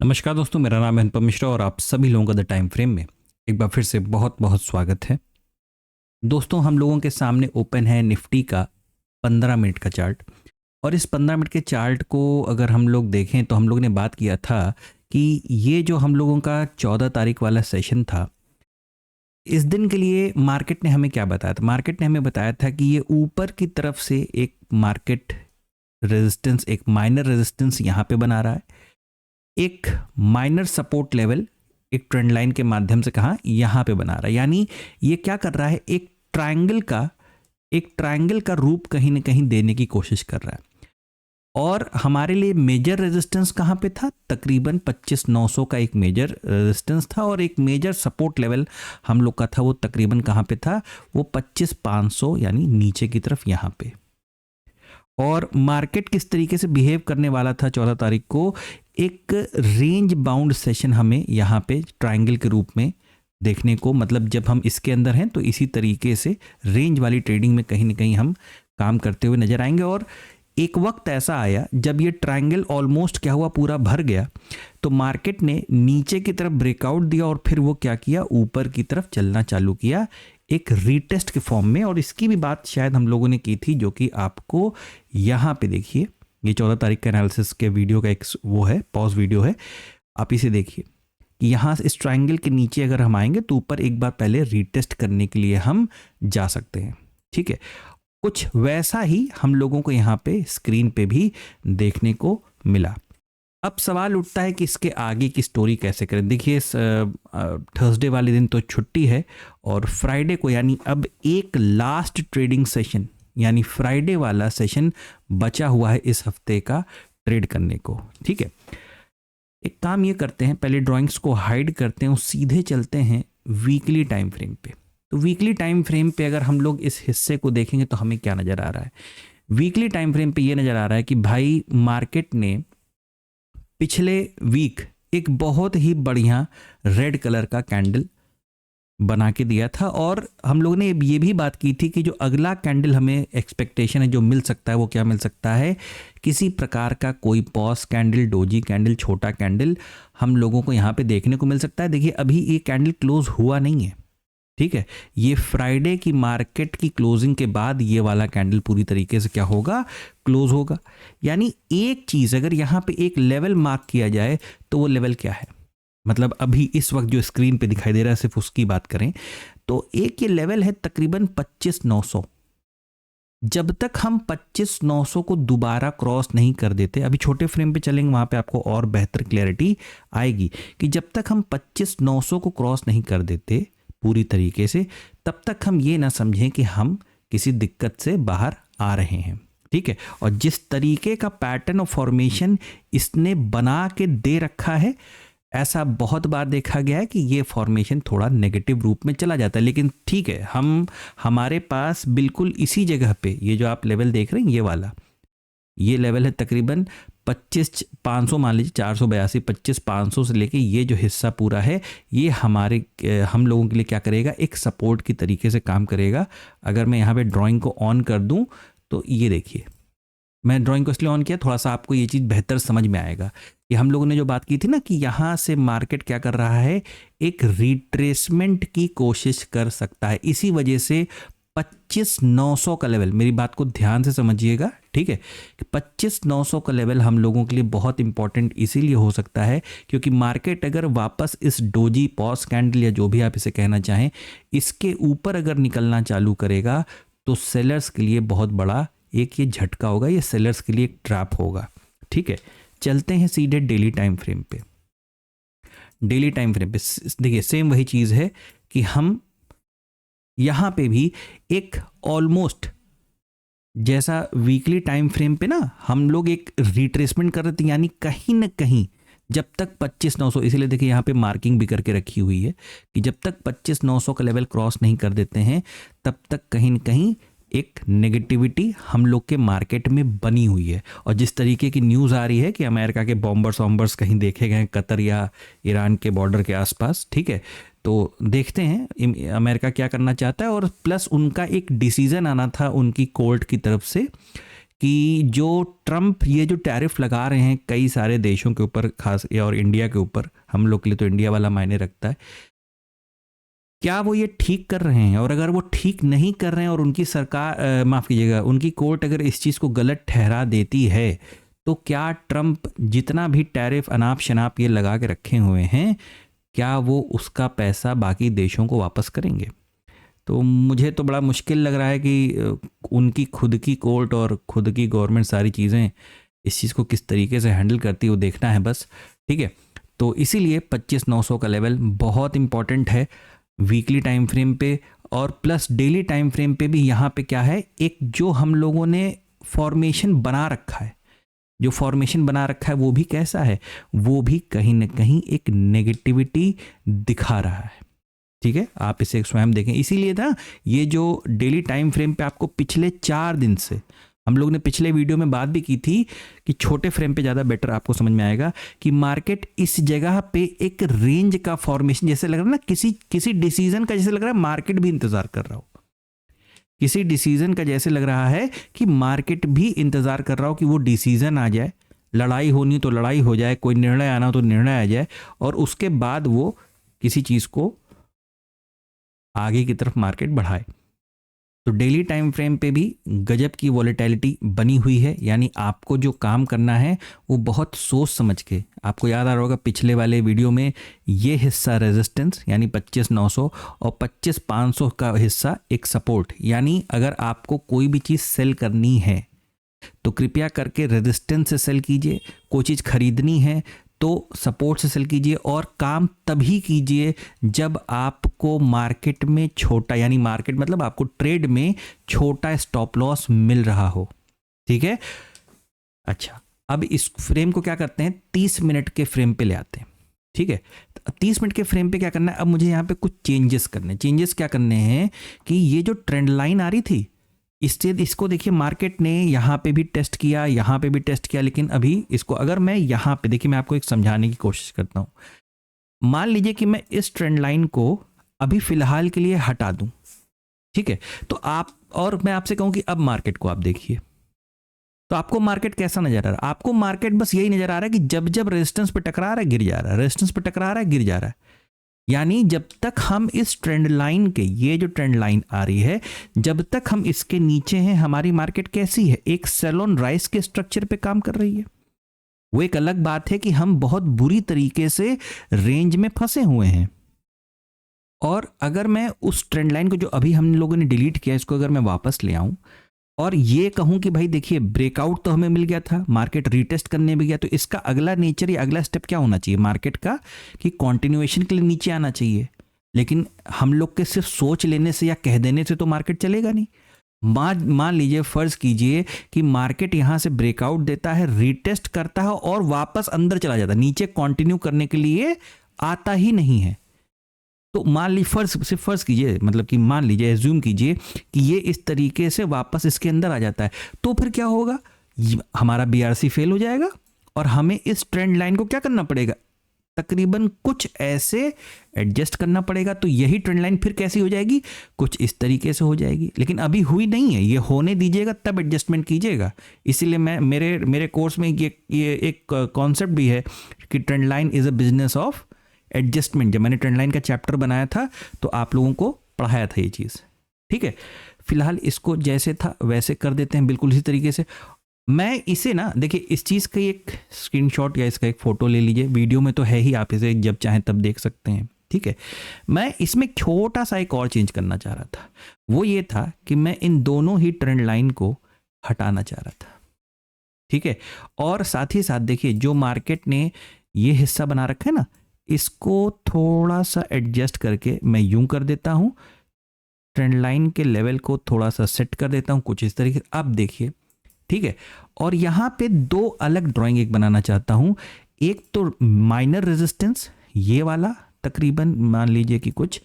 नमस्कार दोस्तों, मेरा नाम है अनुपम मिश्रा और आप सभी लोगों का द टाइम फ्रेम में एक बार फिर से बहुत बहुत स्वागत है। दोस्तों, हम लोगों के सामने ओपन है निफ्टी का 15 मिनट का चार्ट। और इस 15 मिनट के चार्ट को अगर हम लोग देखें तो हम लोग ने बात किया था कि ये जो हम लोगों का 14 तारीख वाला सेशन था, इस दिन के लिए मार्केट ने हमें क्या बताया था। मार्केट ने हमें बताया था कि ये ऊपर की तरफ से एक मार्केट रेजिस्टेंस, एक माइनर रेजिस्टेंस यहाँ पे बना रहा है, एक माइनर सपोर्ट लेवल एक ट्रेंड लाइन के माध्यम से कहा यहां पे बना रहा है। यानी ये क्या कर रहा है, एक ट्रायंगल का रूप कहीं ना कहीं देने की कोशिश कर रहा है। और हमारे लिए मेजर रेजिस्टेंस कहां पे था, तकरीबन 25,900 का एक मेजर रेजिस्टेंस था और एक मेजर सपोर्ट लेवल हम लोग का था, वो तकरीबन कहां पे था, वो 25,500 यानी नीचे की तरफ यहां पे। और मार्केट किस तरीके से बिहेव करने वाला था 14 तारीख को, एक रेंज बाउंड सेशन हमें यहाँ पे ट्रायंगल के रूप में देखने को, मतलब जब हम इसके अंदर हैं तो इसी तरीके से रेंज वाली ट्रेडिंग में कहीं ना कहीं हम काम करते हुए नजर आएंगे। और एक वक्त ऐसा आया जब ये ट्रायंगल ऑलमोस्ट क्या हुआ, पूरा भर गया, तो मार्केट ने नीचे की तरफ ब्रेकआउट दिया और फिर वो क्या किया, ऊपर की तरफ चलना चालू किया एक रीटेस्ट के फॉर्म में। और इसकी भी बात शायद हम लोगों ने की थी, जो कि आपको यहाँ पे देखिए, ये 14 तारीख का एनालिसिस के वीडियो का एक वो है, पॉज वीडियो है, आप इसे देखिए कि यहाँ इस ट्रायंगल के नीचे अगर हम आएंगे तो ऊपर एक बार पहले रीटेस्ट करने के लिए हम जा सकते हैं। ठीक है, कुछ वैसा ही हम लोगों को यहाँ पे स्क्रीन पे भी देखने को मिला। अब सवाल उठता है कि इसके आगे की स्टोरी कैसे करें। देखिए, थर्सडे वाले दिन तो छुट्टी है और फ्राइडे को, यानी अब एक लास्ट ट्रेडिंग सेशन यानी फ्राइडे वाला सेशन बचा हुआ है इस हफ्ते का ट्रेड करने को। ठीक है, एक काम ये करते हैं, पहले ड्राइंग्स को हाइड करते हैं और सीधे चलते हैं वीकली टाइम फ्रेम पे। तो वीकली टाइम फ्रेम पे अगर हम लोग इस हिस्से को देखेंगे तो हमें क्या नज़र आ रहा है। वीकली टाइम फ्रेम पे ये नज़र आ रहा है कि भाई मार्केट ने पिछले वीक एक बहुत ही बढ़िया रेड कलर का कैंडल बना के दिया था। और हम लोग ने ये भी बात की थी कि जो अगला कैंडल हमें एक्सपेक्टेशन है जो मिल सकता है, वो क्या मिल सकता है, किसी प्रकार का कोई पॉज कैंडल, डोजी कैंडल, छोटा कैंडल हम लोगों को यहाँ पे देखने को मिल सकता है। देखिए, अभी ये कैंडल क्लोज हुआ नहीं है। ठीक है, ये फ्राइडे की मार्केट की क्लोजिंग के बाद ये वाला कैंडल पूरी तरीके से क्या होगा, क्लोज होगा। यानी एक चीज, अगर यहाँ पे एक लेवल मार्क किया जाए तो वो लेवल क्या है, मतलब अभी इस वक्त जो स्क्रीन पे दिखाई दे रहा है सिर्फ उसकी बात करें तो एक ये लेवल है तकरीबन 25,900। जब तक हम 25,900 को दोबारा क्रॉस नहीं कर देते, अभी छोटे फ्रेम पे चलेंगे वहां पे आपको और बेहतर क्लैरिटी आएगी कि जब तक हम 25,900 को क्रॉस नहीं कर देते पूरी तरीके से, तब तक हम ये ना समझें कि हम किसी दिक्कत से बाहर आ रहे हैं। ठीक है, और जिस तरीके का पैटर्न और फॉर्मेशन इसने बना के दे रखा है, ऐसा बहुत बार देखा गया है कि ये फॉर्मेशन थोड़ा नेगेटिव रूप में चला जाता है। लेकिन ठीक है, हमारे पास बिल्कुल इसी जगह पे ये जो आप लेवल देख रहे हैं, ये वाला ये लेवल है तकरीबन 25,500, मान लीजिए 482, 25,500 से लेके ये जो हिस्सा पूरा है, ये हम लोगों के लिए क्या करेगा, एक सपोर्ट की तरीके से काम करेगा। अगर मैं यहाँ पे ड्राइंग को ऑन कर दूं तो ये देखिए, मैं ड्राइंग को इसलिए ऑन किया, थोड़ा सा आपको ये चीज़ बेहतर समझ में आएगा कि हम लोगों ने जो बात की थी ना कि यहाँ से मार्केट क्या कर रहा है, एक रिट्रेसमेंट की कोशिश कर सकता है। इसी वजह से 25,900 का लेवल, मेरी बात को ध्यान से समझिएगा, ठीक है, 25,900 का लेवल हम लोगों के लिए बहुत इंपॉर्टेंट इसीलिए हो सकता है क्योंकि मार्केट अगर वापस इस डोजी पॉज कैंडल या जो भी आप इसे कहना चाहें, इसके ऊपर अगर निकलना चालू करेगा तो सेलर्स के लिए बहुत बड़ा एक ये झटका होगा, ये सेलर्स के लिए एक ट्रैप होगा। ठीक है, चलते हैं सीधे डेली टाइम फ्रेम पे। डेली टाइम फ्रेम पे देखिए सेम वही चीज है कि हम यहां पे भी एक ऑलमोस्ट जैसा वीकली टाइम फ्रेम पे ना हम लोग एक रिट्रेसमेंट कर रहे थे, यानी कहीं ना कहीं जब तक 25,900, इसीलिए देखिए यहाँ पे मार्किंग भी करके रखी हुई है कि जब तक 25,900 का लेवल क्रॉस नहीं कर देते हैं तब तक कहीं ना कहीं एक नेगेटिविटी हम लोग के मार्केट में बनी हुई है। और जिस तरीके की न्यूज़ आ रही है कि अमेरिका के बॉम्बर्स कहीं देखे गए कतर या ईरान के बॉर्डर के आसपास, ठीक है, तो देखते हैं अमेरिका क्या करना चाहता है। और प्लस उनका एक डिसीज़न आना था उनकी कोर्ट की तरफ से कि जो ट्रम्प ये जो टैरिफ लगा रहे हैं कई सारे देशों के ऊपर, खास और इंडिया के ऊपर, हम लोग के लिए तो इंडिया वाला मायने रखता है, क्या वो ये ठीक कर रहे हैं? और अगर वो ठीक नहीं कर रहे हैं और उनकी सरकार, माफ़ कीजिएगा, उनकी कोर्ट अगर इस चीज़ को गलत ठहरा देती है, तो क्या ट्रम्प जितना भी टैरिफ अनाप शनाप ये लगा के रखे हुए हैं, क्या वो उसका पैसा बाकी देशों को वापस करेंगे? तो मुझे तो बड़ा मुश्किल लग रहा है कि उनकी खुद की कोर्ट और खुद की गवर्नमेंट सारी चीज़ें इस चीज़ को किस तरीके से हैंडल करती है वो देखना है बस। ठीक है, तो इसीलिए 25,900 का लेवल बहुत इंपॉर्टेंट है वीकली टाइम फ्रेम पे, और प्लस डेली टाइम फ्रेम पे भी। यहाँ पे क्या है, एक जो हम लोगों ने फॉर्मेशन बना रखा है, जो फॉर्मेशन बना रखा है वो भी कैसा है, वो भी कहीं ना कहीं एक नेगेटिविटी दिखा रहा है। ठीक है, आप इसे स्वयं देखें। इसीलिए था ये जो डेली टाइम फ्रेम पे आपको पिछले 4 दिन से, हम लोग ने पिछले वीडियो में बात भी की थी कि छोटे फ्रेम पे ज़्यादा बेटर आपको समझ में आएगा कि मार्केट इस जगह पे एक रेंज का फॉर्मेशन, जैसे लग रहा है ना किसी डिसीजन का, जैसे लग रहा है मार्केट भी इंतजार कर रहा हो, किसी डिसीजन का जैसे लग रहा है कि मार्केट भी इंतजार कर रहा हो कि वो डिसीजन आ जाए, लड़ाई होनी तो लड़ाई हो जाए, कोई निर्णय आना हो तो निर्णय आ जाए, और उसके बाद वो किसी चीज़ को आगे की तरफ मार्केट बढ़ाए। तो डेली टाइम फ्रेम पे भी गजब की वॉलेटिलिटी बनी हुई है, यानी आपको जो काम करना है वो बहुत सोच समझ के, आपको याद आ रहा होगा पिछले वाले वीडियो में ये हिस्सा रेजिस्टेंस यानी 25,900 और 25,500 का हिस्सा एक सपोर्ट, यानी अगर आपको कोई भी चीज़ सेल करनी है तो कृपया करके रेजिस्टेंस से सेल कीजिए, कोई चीज़ खरीदनी है तो सपोर्ट से सेल कीजिए, और काम तभी कीजिए जब आपको मार्केट में छोटा, यानी मार्केट मतलब आपको ट्रेड में छोटा स्टॉप लॉस मिल रहा हो। ठीक है, अच्छा, अब इस फ्रेम को क्या करते हैं, 30 मिनट के फ्रेम पे ले आते हैं। ठीक है, 30 मिनट के फ्रेम पे क्या करना है, अब मुझे यहाँ पे कुछ चेंजेस करने, चेंजेस क्या करने हैं कि ये जो ट्रेंड लाइन आ रही थी, इसको देखिए, मार्केट ने यहाँ पे भी टेस्ट किया, यहाँ पे भी टेस्ट किया, लेकिन अभी इसको अगर मैं यहाँ पे देखिए, मैं आपको एक समझाने की कोशिश करता हूँ। मान लीजिए कि मैं इस ट्रेंड लाइन को अभी फिलहाल के लिए हटा दूं, ठीक है, तो आप, और मैं आपसे कहूं कि अब मार्केट को आप देखिए, तो आपको मार्केट कैसा नजर आ रहा है? आपको मार्केट बस यही नजर आ रहा है कि जब जब रेजिस्टेंस पे टकरा रहा है गिर जा रहा है, रेजिस्टेंस पे टकरा रहा है गिर जा रहा है। यानी जब तक हम इस ट्रेंड लाइन के, ये जो ट्रेंड लाइन आ रही है, जब तक हम इसके नीचे हैं, हमारी मार्केट कैसी है, एक सेल ऑन राइज के स्ट्रक्चर पे काम कर रही है। वो एक अलग बात है कि हम बहुत बुरी तरीके से रेंज में फंसे हुए हैं, और अगर मैं उस ट्रेंड लाइन को जो अभी हम लोगों ने डिलीट किया, इसको अगर मैं वापस ले आऊं और ये कहूं कि भाई देखिए ब्रेकआउट तो हमें मिल गया था, मार्केट रीटेस्ट करने भी गया, तो इसका अगला नेचर या अगला स्टेप क्या होना चाहिए मार्केट का, कि कंटिन्यूएशन के लिए नीचे आना चाहिए। लेकिन हम लोग के सिर्फ सोच लेने से या कह देने से तो मार्केट चलेगा नहीं। मान लीजिए, फर्ज कीजिए कि मार्केट यहां से ब्रेकआउट देता है, रीटेस्ट करता है और वापस अंदर चला जाता है, नीचे कंटिन्यू करने के लिए आता ही नहीं है। तो मान लीजिए, सिर्फ फर्ज कीजिए, मतलब कि मान लीजिए, एज्यूम कीजिए कि ये इस तरीके से वापस इसके अंदर आ जाता है, तो फिर क्या होगा, हमारा बीआरसी फेल हो जाएगा और हमें इस ट्रेंड लाइन को क्या करना पड़ेगा, तकरीबन कुछ ऐसे एडजस्ट करना पड़ेगा। तो यही ट्रेंड लाइन फिर कैसी हो जाएगी, कुछ इस तरीके से हो जाएगी, लेकिन अभी हुई नहीं है, ये होने दीजिएगा तब एडजस्टमेंट कीजिएगा। इसीलिए मैं मेरे कोर्स में ये एक कॉन्सेप्ट भी है कि trend line is a business of adjustment. जब मैंने ट्रेंड लाइन का चैप्टर बनाया था तो आप लोगों को पढ़ाया था ये चीज़। ठीक है, फिलहाल इसको जैसे था वैसे कर देते हैं, बिल्कुल इसी तरीके से। मैं इसे ना देखिए, इस चीज़ का एक स्क्रीनशॉट या इसका एक फ़ोटो ले लीजिए, वीडियो में तो है ही, आप इसे जब चाहें तब देख सकते हैं। ठीक है, मैं इसमें छोटा सा एक और चेंज करना चाह रहा था, वो ये था कि मैं इन दोनों ही ट्रेंड लाइन को हटाना चाह रहा था। ठीक है, और साथ ही साथ देखिए, जो मार्केट ने ये हिस्सा बना रखा है ना, इसको थोड़ा सा एडजस्ट करके मैं यूं कर देता हूं, ट्रेंड लाइन के लेवल को थोड़ा सा सेट कर देता हूं कुछ इस तरीके। अब देखिए, ठीक है, और यहां पे दो अलग ड्राइंग एक बनाना चाहता हूं, एक तो माइनर रेजिस्टेंस ये वाला, तकरीबन मान लीजिए कि कुछ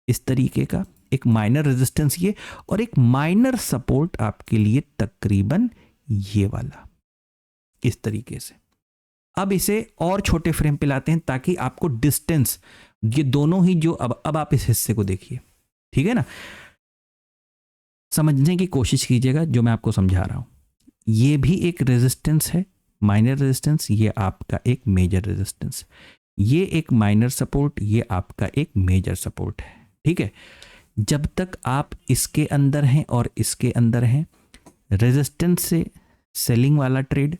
इस तरीके का एक माइनर रेजिस्टेंस ये, और एक माइनर सपोर्ट आपके लिए तकरीबन ये वाला, इस तरीके से। अब इसे और छोटे फ्रेम पे लाते हैं ताकि आपको डिस्टेंस, ये दोनों ही जो अब आप इस हिस्से को देखिए, ठीक है ना, समझने की कोशिश कीजिएगा जो मैं आपको समझा रहा हूं। ये भी एक रेजिस्टेंस है, माइनर रेजिस्टेंस, ये आपका एक मेजर रेजिस्टेंस, ये एक माइनर सपोर्ट, ये आपका एक मेजर सपोर्ट है। ठीक है, जब तक आप इसके अंदर हैं और इसके अंदर हैं, रेजिस्टेंस से सेलिंग वाला ट्रेड,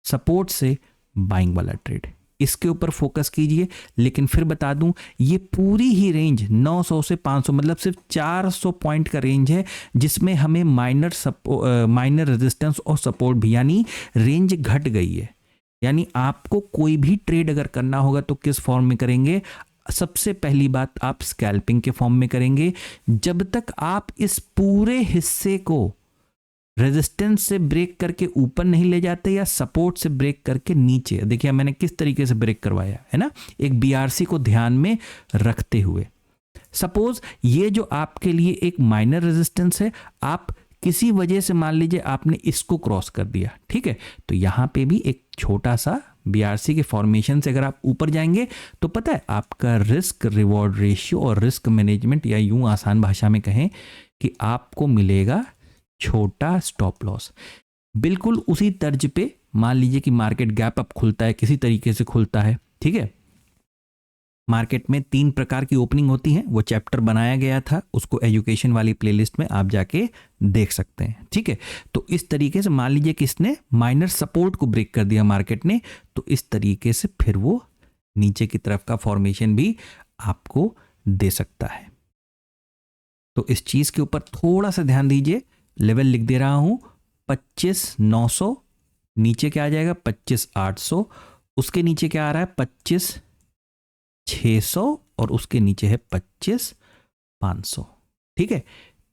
सपोर्ट से बाइंग वाला ट्रेड, इसके ऊपर फोकस कीजिए। लेकिन फिर बता दूं, ये पूरी ही रेंज 900 से 500 मतलब सिर्फ 400 पॉइंट का रेंज है, जिसमें हमें माइनर रेजिस्टेंस और सपोर्ट भी, यानी रेंज घट गई है। यानी आपको कोई भी ट्रेड अगर करना होगा तो किस फॉर्म में करेंगे? सबसे पहली बात, आप स्कैल्पिंग के फॉर्म में करेंगे। जब तक आप इस पूरे हिस्से को रेजिस्टेंस से ब्रेक करके ऊपर नहीं ले जाते या सपोर्ट से ब्रेक करके नीचे, देखिए मैंने किस तरीके से ब्रेक करवाया है ना, एक बीआरसी को ध्यान में रखते हुए। सपोज ये जो आपके लिए एक माइनर रेजिस्टेंस है, आप किसी वजह से मान लीजिए आपने इसको क्रॉस कर दिया, ठीक है, तो यहां पे भी एक छोटा सा बीआरसी के फॉर्मेशन से अगर आप ऊपर जाएंगे तो पता है आपका रिस्क रिवॉर्ड रेशियो और रिस्क मैनेजमेंट, या यूं आसान भाषा में कहें कि आपको मिलेगा छोटा स्टॉप लॉस। बिल्कुल उसी तर्ज पे मान लीजिए कि मार्केट गैप अप खुलता है, किसी तरीके से खुलता है, ठीक है। मार्केट में 3 प्रकार की ओपनिंग होती है, वो चैप्टर बनाया गया था, उसको एजुकेशन वाली प्लेलिस्ट में आप जाके देख सकते हैं, ठीक है। तो इस तरीके से मान लीजिए कि इसने माइनर सपोर्ट को ब्रेक कर दिया मार्केट ने, तो इस तरीके से फिर वो नीचे की तरफ का फॉर्मेशन भी आपको दे सकता है। तो इस चीज के ऊपर थोड़ा सा ध्यान दीजिए। लेवल लिख दे रहा हूं 25,900, नीचे क्या आ जाएगा 25,800, उसके नीचे क्या आ रहा है 25,600 और उसके नीचे है 25,500, ठीक है।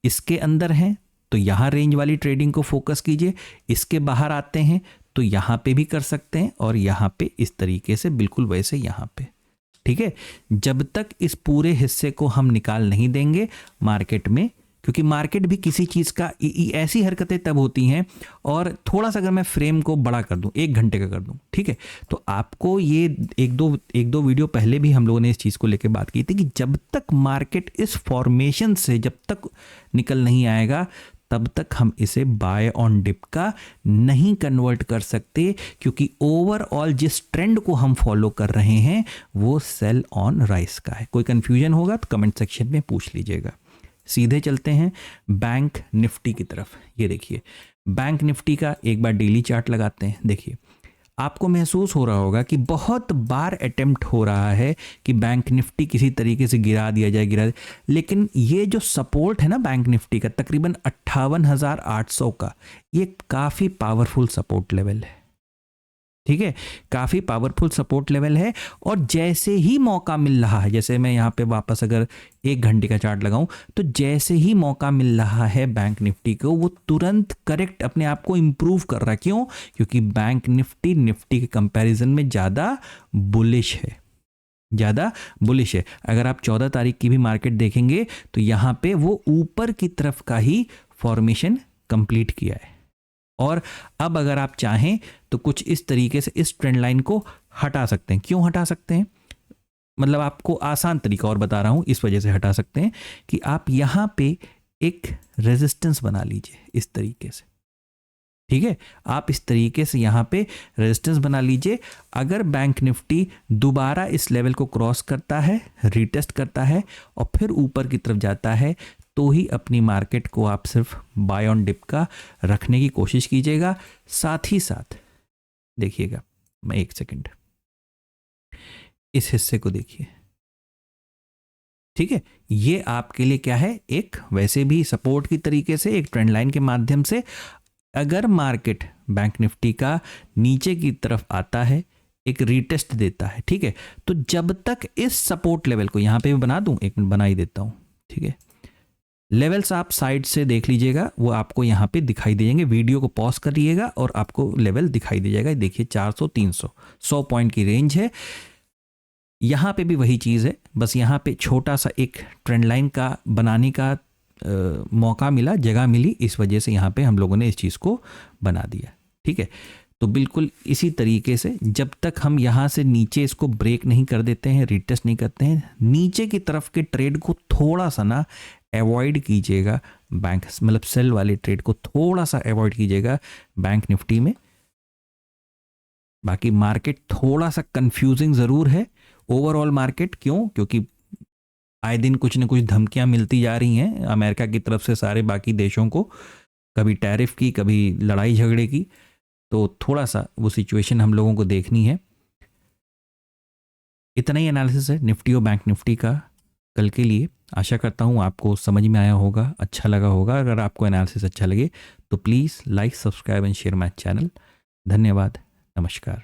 इसके अंदर हैं तो यहां रेंज वाली ट्रेडिंग को फोकस कीजिए, इसके बाहर आते हैं तो यहां पे भी कर सकते हैं और यहां पे इस तरीके से बिल्कुल वैसे यहां पे, ठीक है। जब तक इस पूरे हिस्से को हम निकाल नहीं देंगे मार्केट में, क्योंकि मार्केट भी किसी चीज़ का ऐसी हरकतें तब होती हैं, और थोड़ा सा अगर मैं फ्रेम को बड़ा कर दूं, 1 घंटे का कर दूं, ठीक है, तो आपको ये एक दो वीडियो पहले भी हम लोगों ने इस चीज़ को लेकर बात की थी कि जब तक मार्केट इस फॉर्मेशन से जब तक निकल नहीं आएगा तब तक हम इसे बाय ऑन डिप का नहीं कन्वर्ट कर सकते, क्योंकि ओवरऑल जिस ट्रेंड को हम फॉलो कर रहे हैं वो सेल ऑन राइज का है। कोई कंफ्यूजन होगा तो कमेंट सेक्शन में पूछ लीजिएगा। सीधे चलते हैं बैंक निफ्टी की तरफ। ये देखिए बैंक निफ्टी का एक बार डेली चार्ट लगाते हैं। देखिए आपको महसूस हो रहा होगा कि बहुत बार अटेम्प्ट हो रहा है कि बैंक निफ्टी किसी तरीके से गिरा दिया जाए, लेकिन ये जो सपोर्ट है ना बैंक निफ्टी का तकरीबन 58,800 का, ये काफ़ी पावरफुल सपोर्ट लेवल है, ठीक है, काफ़ी पावरफुल सपोर्ट लेवल है। और जैसे ही मौका मिल रहा है, जैसे मैं यहाँ पे वापस अगर 1 घंटे का चार्ट लगाऊं, तो जैसे ही मौका मिल रहा है बैंक निफ्टी को, वो तुरंत करेक्ट अपने आप को इम्प्रूव कर रहा है। क्यों? क्योंकि बैंक निफ्टी के कंपैरिजन में ज़्यादा बुलिश है, ज़्यादा बुलिश है। अगर आप 14 तारीख की भी मार्केट देखेंगे तो यहाँ पे वो ऊपर की तरफ का ही फॉर्मेशन कंप्लीट किया है। और अब अगर आप चाहें तो कुछ इस तरीके से इस ट्रेंड लाइन को हटा सकते हैं। क्यों हटा सकते हैं? मतलब आपको आसान तरीका और बता रहा हूं, इस वजह से हटा सकते हैं कि आप यहां पे एक रेजिस्टेंस बना लीजिए इस तरीके से, ठीक है। आप इस तरीके से यहां पे रेजिस्टेंस बना लीजिए। अगर बैंक निफ्टी दोबारा इस लेवल को क्रॉस करता है, रीटेस्ट करता है और फिर ऊपर की तरफ जाता है, तो ही अपनी मार्केट को आप सिर्फ बाय ऑन डिप का रखने की कोशिश कीजिएगा। साथ ही साथ देखिएगा, मैं 1 सेकंड इस हिस्से को देखिए, ठीक है। ये आपके लिए क्या है, एक वैसे भी सपोर्ट की तरीके से एक ट्रेंड लाइन के माध्यम से अगर मार्केट बैंक निफ्टी का नीचे की तरफ आता है, एक रीटेस्ट देता है, ठीक है, तो जब तक इस सपोर्ट लेवल को यहां पे भी बना दूं, 1 मिनट बना ही देता हूं, ठीक है। लेवल्स आप साइड से देख लीजिएगा, वो आपको यहाँ पे दिखाई दे जाएंगे। वीडियो को पॉज करिएगा और आपको लेवल दिखाई दे जाएगा। देखिए 400 300 100 पॉइंट की रेंज है। यहाँ पे भी वही चीज़ है, बस यहाँ पे छोटा सा एक ट्रेंड लाइन का बनाने का मौका मिला, जगह मिली, इस वजह से यहाँ पे हम लोगों ने इस चीज़ को बना दिया, ठीक है। तो बिल्कुल इसी तरीके से जब तक हम यहाँ से नीचे इसको ब्रेक नहीं कर देते हैं, रिटेस्ट नहीं करते हैं, नीचे की तरफ के ट्रेड को थोड़ा सा ना अवॉइड कीजिएगा, बैंक मतलब सेल वाले ट्रेड को थोड़ा सा अवॉइड कीजिएगा बैंक निफ्टी में। बाकी मार्केट थोड़ा सा कंफ्यूजिंग ज़रूर है ओवरऑल मार्केट। क्यों? क्योंकि आए दिन कुछ न कुछ धमकियां मिलती जा रही हैं अमेरिका की तरफ से सारे बाकी देशों को, कभी टैरिफ की, कभी लड़ाई झगड़े की। तो थोड़ा सा वो सिचुएशन हम लोगों को देखनी है। इतना ही एनालिसिस है निफ्टी और बैंक निफ्टी का कल के लिए। आशा करता हूँ आपको समझ में आया होगा, अच्छा लगा होगा। अगर आपको एनालिसिस अच्छा लगे तो please like, subscribe and share my channel. धन्यवाद, नमस्कार।